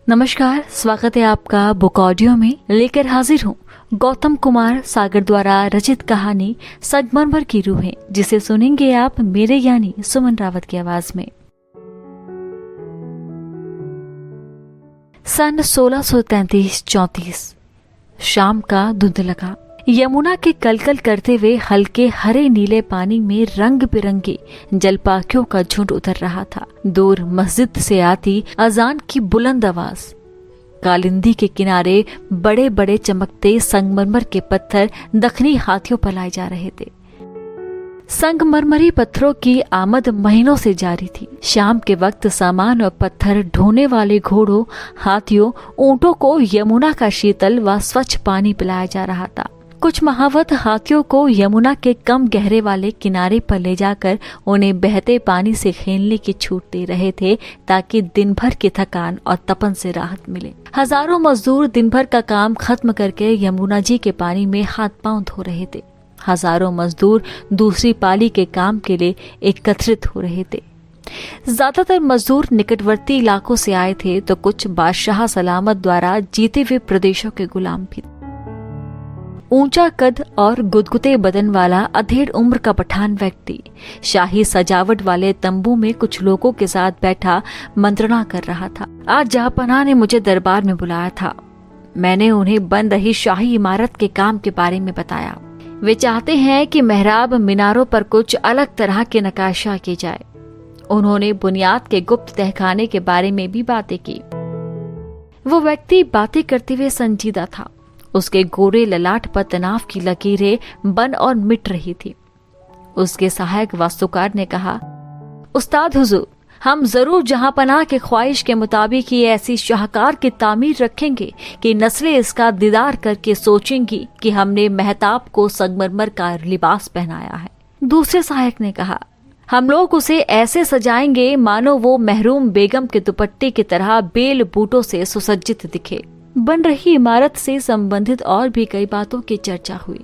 नमस्कार, स्वागत है आपका बुक ऑडियो में। लेकर हाजिर हूँ गौतम कुमार सागर द्वारा रचित कहानी संगमरमर की रूहें, जिसे सुनेंगे आप मेरे यानी सुमन रावत की आवाज में। सन 1633-34 शाम का धुंध लगा। यमुना के कलकल करते हुए हल्के हरे नीले पानी में रंग बिरंगे जलपाखियों का झुंड उतर रहा था। दूर मस्जिद से आती अजान की बुलंद आवाज, कालिंदी के किनारे बड़े बड़े चमकते संगमरमर के पत्थर दखनी हाथियों पर लाए जा रहे थे। संगमरमरी पत्थरों की आमद महीनों से जारी थी। शाम के वक्त सामान और पत्थर ढोने वाले घोड़ों, हाथियों, ऊंटों को यमुना का शीतल व स्वच्छ पानी पिलाया जा रहा था। कुछ महावत हाथियों को यमुना के कम गहरे वाले किनारे पर ले जाकर उन्हें बहते पानी से खेलने की छूट दे रहे थे, ताकि दिन भर की थकान और तपन से राहत मिले। हजारों मजदूर दिन भर का काम खत्म करके यमुना जी के पानी में हाथ पांव धो रहे थे। हजारों मजदूर दूसरी पाली के काम के लिए एकत्रित हो रहे थे। ज्यादातर मजदूर निकटवर्ती इलाकों से आए थे, तो कुछ बादशाह सलामत द्वारा जीते हुए प्रदेशों के गुलाम भी। ऊंचा कद और गुदगुदे बदन वाला अधेड़ उम्र का पठान व्यक्ति शाही सजावट वाले तंबू में कुछ लोगों के साथ बैठा मंत्रणा कर रहा था। आज जहांपनाह ने मुझे दरबार में बुलाया था। मैंने उन्हें बन रही शाही इमारत के काम के बारे में बताया। वे चाहते हैं कि मेहराब मीनारों पर कुछ अलग तरह के नक्काशा की जाए। उन्होंने बुनियाद के गुप्त तहखाने के बारे में भी बातें की। वो व्यक्ति बातें करते हुए संजीदा था। उसके गोरे ललाट पर तनाव की लकीरें बन और मिट रही थी। उसके सहायक वास्तुकार ने कहा, उस्ताद हुजूर, हम जरूर जहांपनाह के ख्वाहिश के मुताबिक ही ऐसी शाहकार की तामीर रखेंगे कि नस्लें इसका दीदार करके सोचेंगी कि हमने महताब को संगमरमर का लिबास पहनाया है। दूसरे सहायक ने कहा, हम लोग उसे ऐसे सजाएंगे मानो वो महरूम बेगम के दुपट्टे की तरह बेल बूटों से सुसज्जित दिखे। बन रही इमारत से संबंधित और भी कई बातों की चर्चा हुई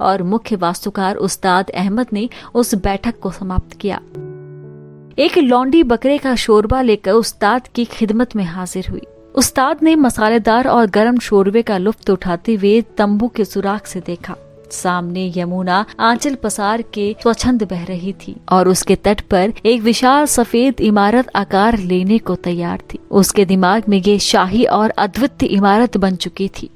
और मुख्य वास्तुकार उस्ताद अहमद ने उस बैठक को समाप्त किया। एक लौंडी बकरे का शोरबा लेकर उस्ताद की खिदमत में हाजिर हुई। उस्ताद ने मसालेदार और गर्म शोरबे का लुत्फ उठाते हुए तंबू के सुराख से देखा। सामने यमुना आंचल पसार के स्वच्छंद बह रही थी और उसके तट पर एक विशाल सफेद इमारत आकार लेने को तैयार थी। उसके दिमाग में ये शाही और अद्वितीय इमारत बन चुकी थी।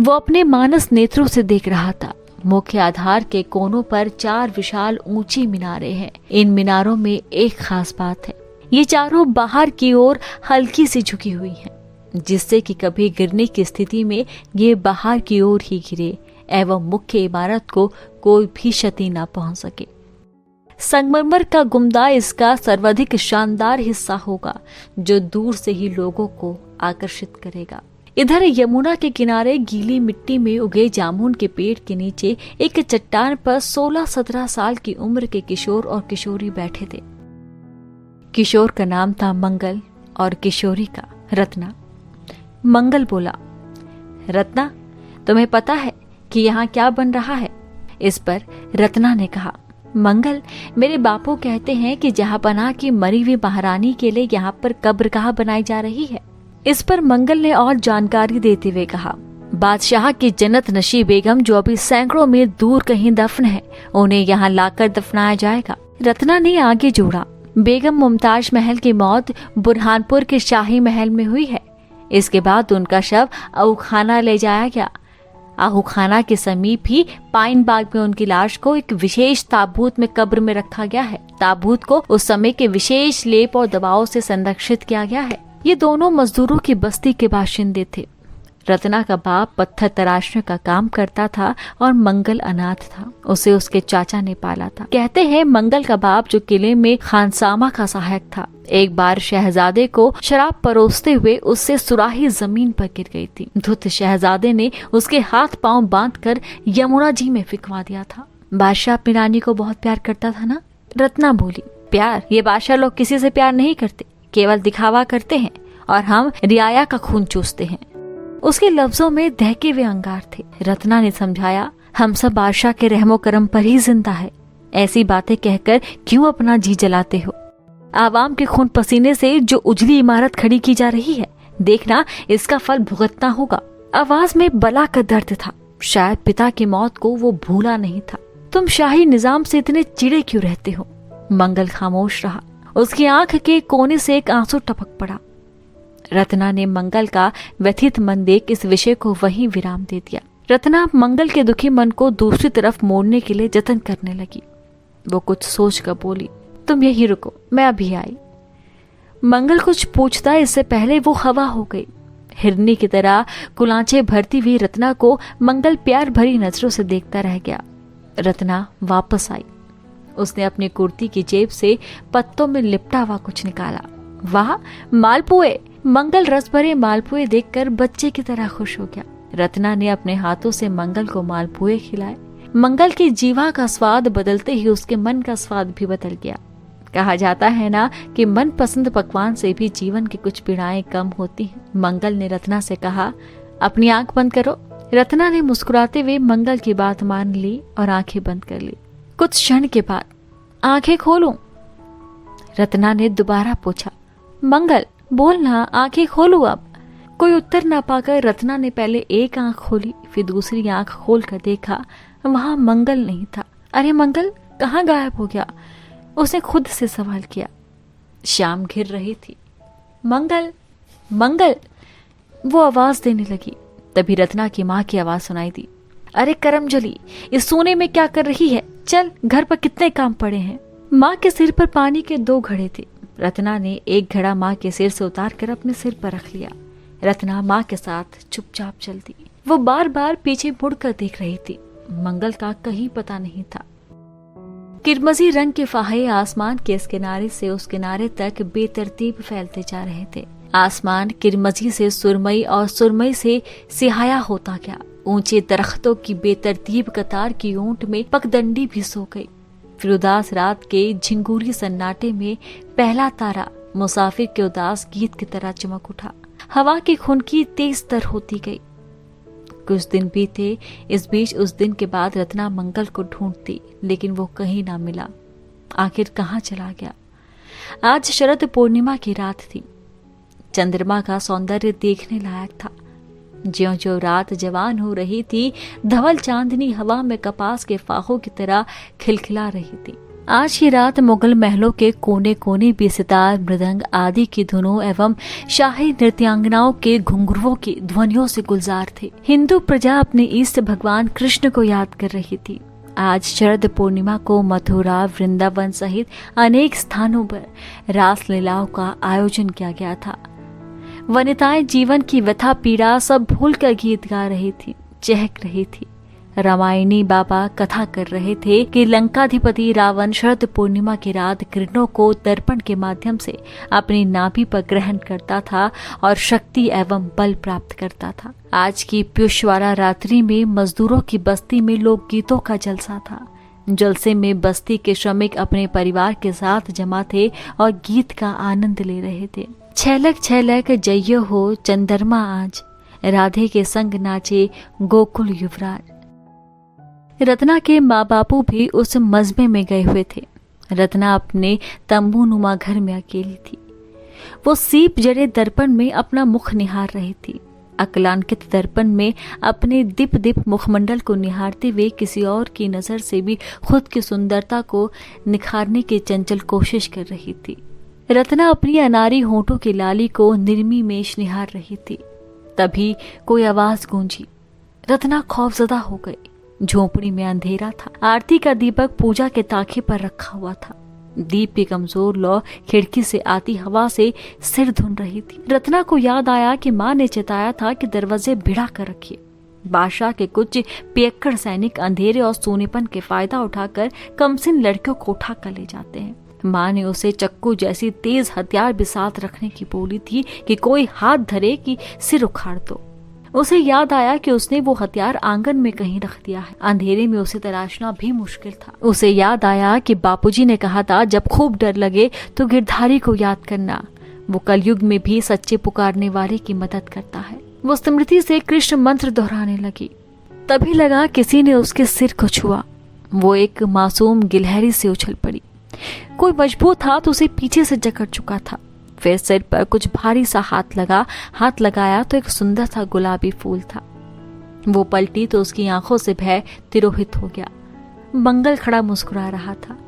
वो अपने मानस नेत्रों से देख रहा था। मुख्य आधार के कोनों पर 4 विशाल ऊंची मीनारें हैं। इन मीनारों में एक खास बात है, ये चारों बाहर की ओर हल्की सी झुकी हुई हैं, जिससे कि कभी गिरने की स्थिति में ये बाहर की ओर ही गिरे एवं मुख्य इमारत को कोई भी क्षति न पहुंच सके। संगमरमर का गुंबद इसका सर्वाधिक शानदार हिस्सा होगा, जो दूर से ही लोगों को आकर्षित करेगा। इधर यमुना के किनारे गीली मिट्टी में उगे जामुन के पेड़ के नीचे एक चट्टान पर 16-17 साल की उम्र के किशोर और किशोरी बैठे थे। किशोर का नाम था मंगल और किशोरी का रत्ना। मंगल बोला, रत्ना, तुम्हें पता है कि यहाँ क्या बन रहा है? इस पर रत्ना ने कहा, मंगल, मेरे बापू कहते हैं कि जहांपनाह की मरी हुई महारानी के लिए यहाँ पर कब्रगाह बनाई जा रही है। इस पर मंगल ने और जानकारी देते हुए कहा, बादशाह की जन्नत नशी बेगम जो अभी सैकड़ों मील दूर कहीं दफन है, उन्हें यहाँ लाकर दफनाया जाएगा। रत्ना ने आगे जोड़ा, बेगम मुमताज महल की मौत बुरहानपुर के शाही महल में हुई है। इसके बाद उनका शव आहूखाना ले जाया गया। आहूखाना के समीप ही पाइन बाग में उनकी लाश को एक विशेष ताबूत में कब्र में रखा गया है। ताबूत को उस समय के विशेष लेप और दबाव से संरक्षित किया गया है। ये दोनों मजदूरों की बस्ती के बाशिंदे थे। रत्ना का बाप पत्थर तराशने का काम करता था और मंगल अनाथ था। उसे उसके चाचा ने पाला था। कहते हैं मंगल का बाप, जो किले में खानसामा का सहायक था, एक बार शहजादे को शराब परोसते हुए उससे सुराही जमीन पर गिर गई थी। धुत शहजादे ने उसके हाथ पांव बांधकर यमुना जी में फिकवा दिया था। बादशाह अपनी रानी को बहुत प्यार करता था ना? रत्ना बोली, प्यार? ये बादशाह लोग किसी से प्यार नहीं करते, केवल दिखावा करते हैं और हम रियाया का खून चूसते हैं। उसके लफ्जों में दहके हुए अंगार थे। रत्ना ने समझाया, हम सब बादशाह के रहमो करम पर ही जिंदा है। ऐसी बातें कहकर क्यों अपना जी जलाते हो? आवाम के खून पसीने से जो उजली इमारत खड़ी की जा रही है, देखना इसका फल भुगतना होगा। आवाज में बला का दर्द था। शायद पिता की मौत को वो भूला नहीं था। तुम शाही निजाम से इतने चिड़े क्यों रहते हो? मंगल खामोश रहा। उसकी आंख के कोने से एक आंसू टपक पड़ा। रत्ना ने मंगल का व्यथित मन देख इस विषय को वहीं विराम दे दिया। रत्ना मंगल के दुखी मन को दूसरी तरफ मोड़ने के लिए जतन करने लगी। वो कुछ सोच कर बोली, तुम यहीं रुको, मैं अभी आई। मंगल कुछ पूछता इससे पहले वो हवा हो गई। हिरनी की तरह कुलांचे भरती हुई रत्ना को मंगल प्यार भरी नजरों से देखता रह गया। रत्ना वापस आई। उसने अपनी कुर्ती की जेब से पत्तों में लिपटा हुआ कुछ निकाला। वाह, मालपुए! मंगल रस भरे मालपुए देखकर बच्चे की तरह खुश हो गया। रत्ना ने अपने हाथों से मंगल को मालपुए खिलाए। मंगल की जीवा का स्वाद बदलते ही उसके मन का स्वाद भी बदल गया। कहा जाता है ना कि मनपसंद पकवान से भी जीवन की कुछ पीड़ाएं कम होती हैं। मंगल ने रत्ना से कहा, अपनी आंख बंद करो। रत्ना ने मुस्कुराते हुए मंगल की बात मान ली और आंखें बंद कर ली। कुछ क्षण के बाद, आंखें खोलूं? रत्ना ने दोबारा पूछा। मंगल, बोलना, आंखें खोलूं अब? कोई उत्तर न पाकर रत्ना ने पहले एक आंख खोली, फिर दूसरी आंख खोलकर देखा। वहां मंगल नहीं था। अरे मंगल कहाँ गायब हो गया? उसने खुद से सवाल किया। शाम घिर रही थी। मंगल, मंगल! वो आवाज देने लगी। तभी रत्ना की माँ की आवाज सुनाई दी। अरे करमजली, इस सोने में क्या कर रही है? चल, घर पर कितने काम पड़े हैं। माँ के सिर पर पानी के 2 घड़े थे। रत्ना ने एक घड़ा माँ के सिर से उतार कर अपने सिर पर रख लिया। रत्ना माँ के साथ चुपचाप चल दी। वो बार बार पीछे मुड़कर देख रही थी। मंगल का कहीं पता नहीं था। किरमजी रंग के फाहे आसमान के इस किनारे से उस किनारे तक बेतरतीब फैलते जा रहे थे। आसमान किरमजी से सुरमई और सुरमई से सिहाया होता गया। ऊंचे दरख्तों की बेतरतीब कतार की ऊंट में पगडंडी भी सो गई। फिर उदास रात के झिंगूरी सन्नाटे में पहला तारा मुसाफिर के उदास गीत की तरह चमक उठा। हवा की खुनकी तेज तर होती गई। कुछ दिन बीते। इस बीच उस दिन के बाद रत्ना मंगल को ढूंढती, लेकिन वो कहीं ना मिला। आखिर कहाँ चला गया? आज शरद पूर्णिमा की रात थी। चंद्रमा का सौंदर्य देखने लायक था। ज्यों ज्यों रात जवान हो रही थी, धवल चांदनी हवा में कपास के फाहों की तरह खिलखिला रही थी। आज की रात मुगल महलों के कोने कोने भी सितार, मृदंग आदि की धुनों एवं शाही नृत्यांगनाओं के घुंघरुओं की ध्वनियों से गुलजार थे। हिंदू प्रजा अपने इष्ट भगवान कृष्ण को याद कर रही थी। आज शरद पूर्णिमा को मथुरा, वृंदावन सहित अनेक स्थानों पर रास लीलाओं का आयोजन किया गया था। वनिताएं जीवन की व्यथा पीड़ा सब भूलकर गीत गा रही थी, चहक रही थी। रामायणी बाबा कथा कर रहे थे कि लंकाधिपति रावण शरद पूर्णिमा की रात किरणों को दर्पण के माध्यम से अपनी नाभि पर ग्रहण करता था और शक्ति एवं बल प्राप्त करता था। आज की प्युष्वारा रात्रि में मजदूरों की बस्ती में लोक गीतों का जलसा था। जलसे में बस्ती के श्रमिक अपने परिवार के साथ जमा थे और गीत का आनंद ले रहे थे। छलक जइयो हो चंद्रमा आज, राधे के संग नाचे गोकुल युवराज। रत्ना के माँ बापू भी उस मजमे में गए हुए थे। रत्ना अपने तंबू नुमा घर में अकेली थी। वो सीप जड़े दर्पण में अपना मुख निहार रही थी। अकलांकित दर्पण में अपने दीप दीप मुखमंडल को निहारते हुए किसी और की नजर से भी खुद की सुंदरता को निखारने की चंचल कोशिश कर रही थी। रत्ना अपनी अनारी होंठों की लाली को निर्मिमेश निहार रही थी। तभी कोई आवाज गूंजी। रत्ना खौफजदा हो गई। झोपड़ी में अंधेरा था। आरती का दीपक पूजा के ताखे पर रखा हुआ था। दीप की कमजोर लौ खिड़की से आती हवा से सिर धुन रही थी। रत्ना को याद आया कि माँ ने चेताया था कि दरवाजे भिड़ा कर रखिए। बादशाह के कुछ पियक्कड़ सैनिक अंधेरे और सोनेपन के फायदा उठाकर कमसिन लड़कियों को उठा कर ले जाते हैं। माँ ने उसे चक्कू जैसी तेज हथियार भी साथ रखने की बोली थी कि कोई हाथ धरे कि सिर उखाड़ दो। उसे याद आया कि उसने वो हथियार आंगन में कहीं रख दिया है। अंधेरे में उसे तलाशना भी मुश्किल था। उसे याद आया कि बापूजी ने कहा था, जब खूब डर लगे तो गिरधारी को याद करना, वो कलयुग में भी सच्चे पुकारने वाले की मदद करता है। वो स्मृति से कृष्ण मंत्र दोहराने लगी। तभी लगा किसी ने उसके सिर को छुआ। वो एक मासूम गिलहरी से उछल पड़ी। कोई मजबूत हाथ उसे पीछे से जकड़ चुका था। फिर सिर पर कुछ भारी सा हाथ लगाया तो एक सुंदर सा गुलाबी फूल था। वो पलटी तो उसकी आंखों से भय तिरोहित हो गया। मंगल खड़ा मुस्कुरा रहा था।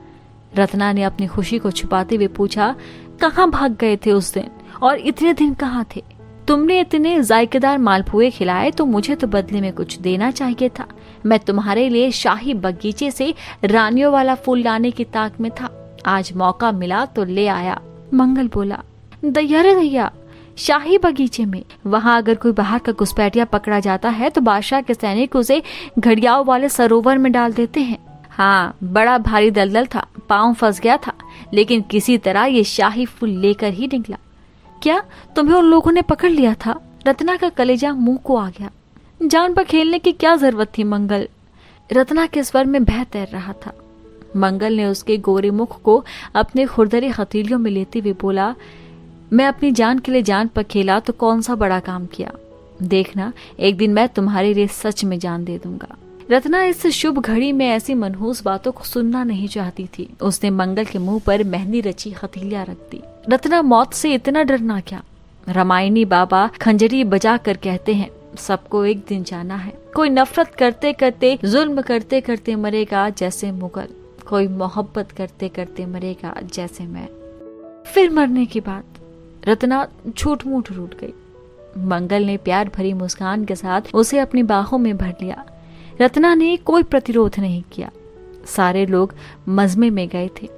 रत्ना ने अपनी खुशी को छुपाते हुए पूछा, कहाँ भाग गए थे उस दिन और इतने दिन कहाँ थे? तुमने इतने जायकेदार मालपुए खिलाए तो मुझे तो बदले में कुछ देना चाहिए था। मैं तुम्हारे लिए शाही बगीचे से रानियों वाला फूल लाने की ताक में था। आज मौका मिला तो ले आया। मंगल बोला, दैया रे दैया, शाही बगीचे में? वहाँ अगर कोई बाहर का घुसपैठिया पकड़ा जाता है तो बादशाह के सैनिक उसे घड़ियाओं वाले सरोवर में डाल देते हैं। हाँ, बड़ा भारी दलदल था, पाँव फंस गया था, लेकिन किसी तरह ये शाही फूल लेकर ही निकला। क्या तुम्हें उन लोगों ने पकड़ लिया था? रत्ना का कलेजा मुंह को आ गया। जान पर खेलने की क्या जरूरत थी मंगल? रत्ना के स्वर में भय तैर रहा था। मंगल ने उसके गोरे मुख को अपने खुरदरे हथेलियों में लेते हुए बोला, मैं अपनी जान के लिए जान पर खेला तो कौन सा बड़ा काम किया। देखना, एक दिन मैं तुम्हारे लिए सच में जान दे दूंगा। रत्ना इस शुभ घड़ी में ऐसी मनहूस बातों को सुनना नहीं चाहती थी। उसने मंगल के मुंह पर मेहंदी रची हथेलियां रख दी। रत्ना, मौत से इतना डरना क्या? रामायणी बाबा खंजरी बजा कर कहते हैं, सबको एक दिन जाना है। कोई नफरत करते करते, जुल्म करते करते मरेगा जैसे मुगल, कोई मोहब्बत करते करते मरेगा जैसे मैं। फिर मरने की बात? रत्ना झूठ मूठ रूठ गई। मंगल ने प्यार भरी मुस्कान के साथ उसे अपनी बाहों में भर लिया। रत्ना ने कोई प्रतिरोध नहीं किया। सारे लोग मजमे में गए थे।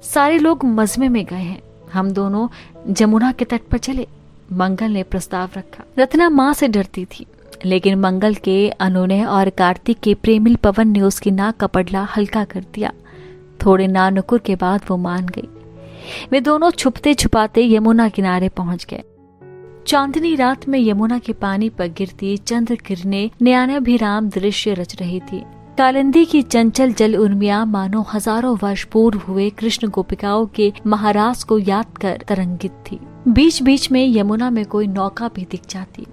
सारे लोग मजमे में गए हैं, हम दोनों जमुना के तट पर चले। मंगल ने प्रस्ताव रखा। रत्ना माँ से डरती थी, लेकिन मंगल के अनुनय और कार्तिक के प्रेमिल पवन ने उसकी नाक का पडला हल्का कर दिया। थोड़े नानुकुर के बाद वो मान गई। वे दोनों छुपते छुपाते यमुना किनारे पहुंच गए। चांदनी रात में यमुना के पानी पर गिरती चंद्र किरणें नयनाभिराम दृश्य रच रही थी। कालिंदी की चंचल जल उर्मियां मानो हजारों वर्ष पूर्व हुए कृष्ण गोपिकाओं के महाराज को याद कर तरंगित थी। बीच बीच में यमुना में कोई नौका भी दिख जाती।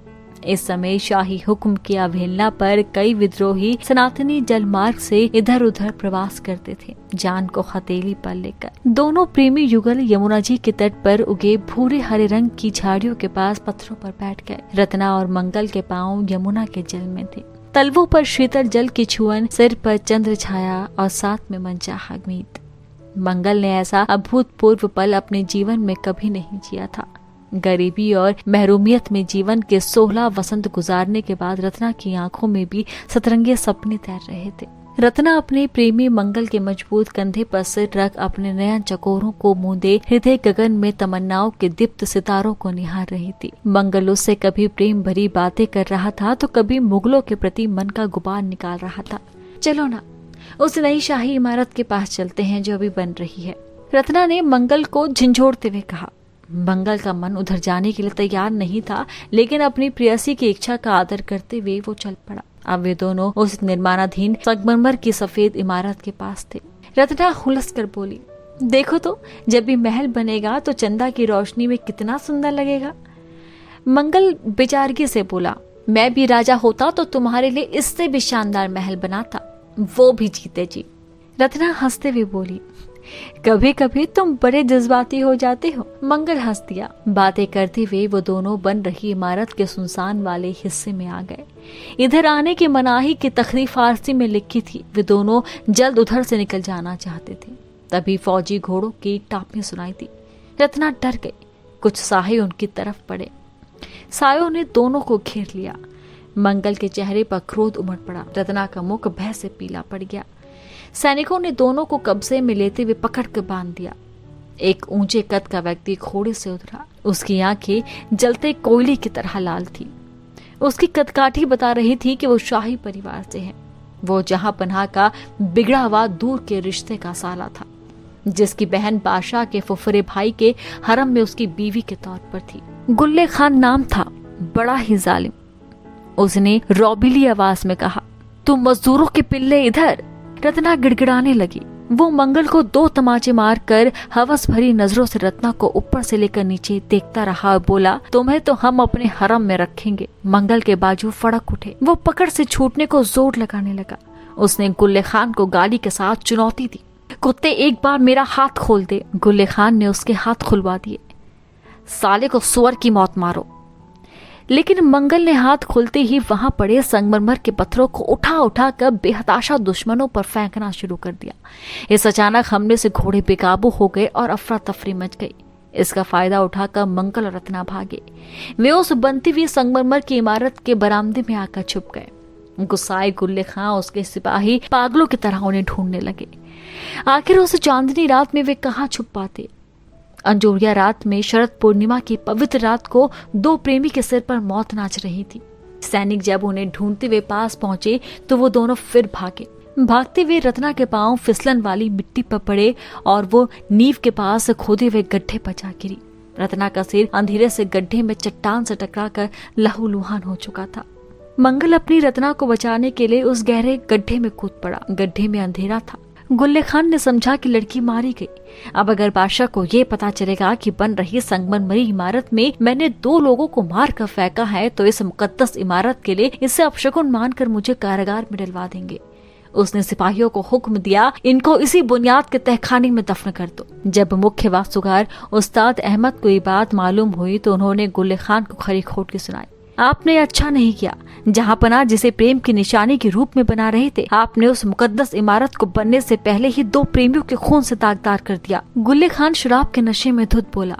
इस समय शाही हुक्म की अवहेलना पर कई विद्रोही सनातनी जल मार्ग से इधर उधर प्रवास करते थे, जान को हथेली पर लेकर। दोनों प्रेमी युगल यमुना जी के तट पर उगे भूरे हरे रंग की झाड़ियों के पास पत्थरों पर बैठ गए। रत्ना और मंगल के पांव यमुना के जल में थे। तलवों पर शीतल जल की छुअन, सिर पर चंद्र छाया और साथ में मनचाहा मीत। मंगल ने ऐसा अभूतपूर्व पल अपने जीवन में कभी नहीं जिया था। गरीबी और महरूमियत में जीवन के 16 वसंत गुजारने के बाद रत्ना की आंखों में भी सतरंगे सपने तैर रहे थे। रत्ना अपने प्रेमी मंगल के मजबूत कंधे पर सिर रख अपने नयन चकोरों को मूंदे हृदय गगन में तमन्नाओं के दीप्त सितारों को निहार रही थी। मंगल उससे कभी प्रेम भरी बातें कर रहा था तो कभी मुगलों के प्रति मन का गुबार निकाल रहा था। चलो ना, उस नई शाही इमारत के पास चलते हैं जो अभी बन रही है, रत्ना ने मंगल को झंझोड़ते हुए कहा। मंगल का मन उधर जाने के लिए तैयार नहीं था, लेकिन अपनी प्रेयसी की इच्छा का आदर करते हुए वो चल पड़ा। अब वे दोनों उस निर्माणाधीन संगमरमर की सफेद इमारत के पास थे। रत्ना हुलस कर बोली, देखो तो, जब भी महल बनेगा तो चंदा की रोशनी में कितना सुंदर लगेगा। मंगल बेचारगी से बोला, मैं भी राजा होता तो तुम्हारे लिए इससे भी शानदार महल बनाता, वो भी जीते जी। रत्ना हंसते हुए बोली, कभी कभी तुम बड़े जज्बाती हो जाते हो। मंगल हंस दिया। बातें करते हुए वो दोनों बन रही इमारत के सुनसान वाले हिस्से में आ गए। इधर आने की मनाही की तखती फारसी में लिखी थी। वे दोनों जल्द उधर से निकल जाना चाहते थे। तभी फौजी घोड़ों की टापें सुनाई दी। रत्ना डर गई। कुछ साहे उनकी तरफ पड़े। सायों ने दोनों को घेर लिया। मंगल के चेहरे पर क्रोध उमड़ पड़ा। रत्ना का मुख भय से पीला पड़ गया। सैनिकों ने दोनों को कब्जे में लेते हुए पकड़ कर बांध दिया। एक ऊंचे कद का व्यक्ति घोड़े से उतरा। उसकी आंखें जलते कोयले की तरह लाल थी। उसकी कदकाठी बता रही थी कि वो शाही परिवार से है। वो जहां पनाह का बिगड़ा हुआ दूर के रिश्ते का साला था, जिसकी बहन बादशाह के फुफरे भाई के हरम में उसकी बीवी के तौर पर थी। गुल्ले खान नाम था, बड़ा ही जालिम। उसने रौबीली आवाज में कहा, तुम मजदूरों के पिल्ले इधर। रत्ना गिड़गिड़ाने लगी। वो मंगल को 2 तमाचे मारकर हवस भरी नजरों से रत्ना को ऊपर से लेकर नीचे देखता रहा और बोला, तुम्हें तो हम अपने हरम में रखेंगे। मंगल के बाजू फड़क उठे। वो पकड़ से छूटने को जोर लगाने लगा। उसने गुल्ले खान को गाली के साथ चुनौती दी, कुत्ते, एक बार मेरा हाथ खोल दे। गुल्ले खान ने उसके हाथ खुलवा दिए। साले को सुअर की मौत मारो। लेकिन मंगल ने हाथ खुलते ही वहां पड़े संगमरमर के पत्थरों को उठा उठा कर बेहताशा दुश्मनों पर फेंकना शुरू कर दिया। इस अचानक हमले से घोड़े बेकाबू हो गए और अफरा तफरी मच गई। इसका फायदा उठाकर मंगल और रत्ना भागे। वे उस बनती हुई संगमरमर की इमारत के बरामदे में आकर छुप गए। गुस्साए गुल्ले खां उसके सिपाही पागलों की तरह उन्हें ढूंढने लगे। आखिर उस चांदनी रात में वे कहाँ छुप पाते। अंजोरिया रात में शरद पूर्णिमा की पवित्र रात को दो प्रेमी के सिर पर मौत नाच रही थी। सैनिक जब उन्हें ढूंढते हुए पास पहुंचे तो वो दोनों फिर भागे। भागते हुए रत्ना के पांव फिसलन वाली मिट्टी पर पड़े और वो नींव के पास खोदे हुए गड्ढे पर जा गिरी। रत्ना का सिर अंधेरे से गड्ढे में चट्टान से टकराकर लहूलुहान हो चुका था। मंगल अपनी रत्ना को बचाने के लिए उस गहरे गड्ढे में कूद पड़ा। गड्ढे में अंधेरा था। गुल्ले खान ने समझा कि लड़की मारी गई। अब अगर बादशाह को ये पता चलेगा कि बन रही संगमरमरी इमारत में मैंने 2 लोगों को मार कर फेंका है तो इस मुकद्दस इमारत के लिए इसे अपशकुन मानकर मुझे कारागार में डलवा देंगे। उसने सिपाहियों को हुक्म दिया, इनको इसी बुनियाद के तहखाने में दफन कर दो। जब मुख्य वास्तुकार उस्ताद अहमद को ये बात मालूम हुई तो उन्होंने गुल्ले खान को खरी खोट की सुनाई। आपने अच्छा नहीं किया। जहां पना जिसे प्रेम की निशानी के रूप में बना रहे थे, आपने उस मुकद्दस इमारत को बनने से पहले ही 2 प्रेमियों के खून से दागदार कर दिया। गुल्ले खान शराब के नशे में धुत बोला,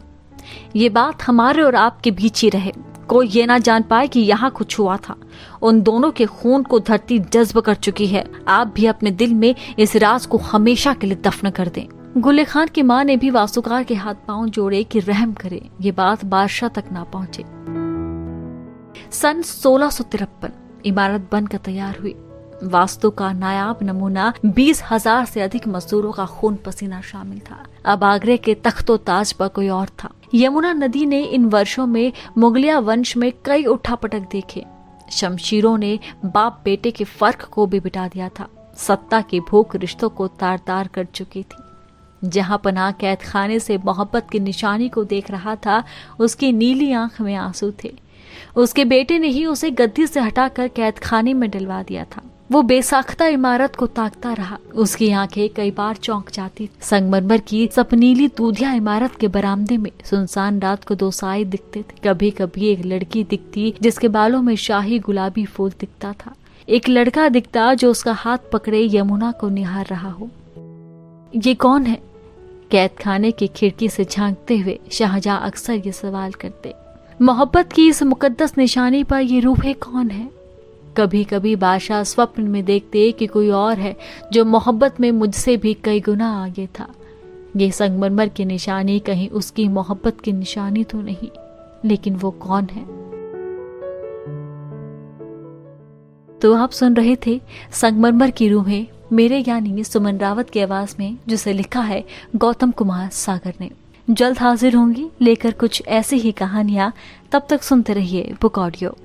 ये बात हमारे और आपके बीच ही रहे। कोई ये ना जान पाए कि यहाँ कुछ हुआ था। उन दोनों के खून को धरती जज्ब कर चुकी है। आप भी अपने दिल में इस राज को हमेशा के लिए दफन कर दें। गुल्ले खान की माँ ने भी वास्तुकार के हाथ पांव जोड़े कि रहम करे, ये बात बादशाह तक ना पहुंचे। सन 1653 इमारत बनकर तैयार हुई। वास्तु का नायाब नमूना 20,000 से अधिक मजदूरों का खून पसीना शामिल था। अब आगरे के तख्तो ताज पर कोई और था। यमुना नदी ने इन वर्षों में मुगलिया वंश में कई उठापटक देखे। शमशीरों ने बाप बेटे के फर्क को भी बिटा दिया था। सत्ता की भूख रिश्तों को तार तार कर चुकी थी। जहां पनाह कैद खाने से मोहब्बत की निशानी को देख रहा था, उसकी नीली आंख में आंसू थे। उसके बेटे ने ही उसे गद्दी से हटाकर कैद खाने में डलवा दिया था। वो बेसाख्ता इमारत को ताकता रहा। उसकी आंखें कई बार चौंक जाती। संगमरमर की सपनीली दूधिया इमारत के बरामदे में सुनसान रात को 2 साए दिखते थे। कभी कभी एक लड़की दिखती जिसके बालों में शाही गुलाबी फूल दिखता था। एक लड़का दिखता जो उसका हाथ पकड़े यमुना को निहार रहा हो। ये कौन है? कैद खाने की खिड़की से झांकते हुए शाहजहां अक्सर ये सवाल करते। मोहब्बत की इस मुकद्दस निशानी पर ये रूहें कौन है? कभी कभी बादशाह स्वप्न में देखते कि कोई और है जो मोहब्बत में मुझसे भी कई गुना आगे था। ये संगमरमर की निशानी कहीं उसकी मोहब्बत की निशानी तो नहीं, लेकिन वो कौन है? तो आप सुन रहे थे संगमरमर की रूहें, मेरे यानी सुमन रावत की आवाज में, जिसे लिखा है गौतम कुमार सागर ने। जल्द हाजिर होंगी लेकर कुछ ऐसी ही कहानियां। तब तक सुनते रहिए बुक ऑडियो।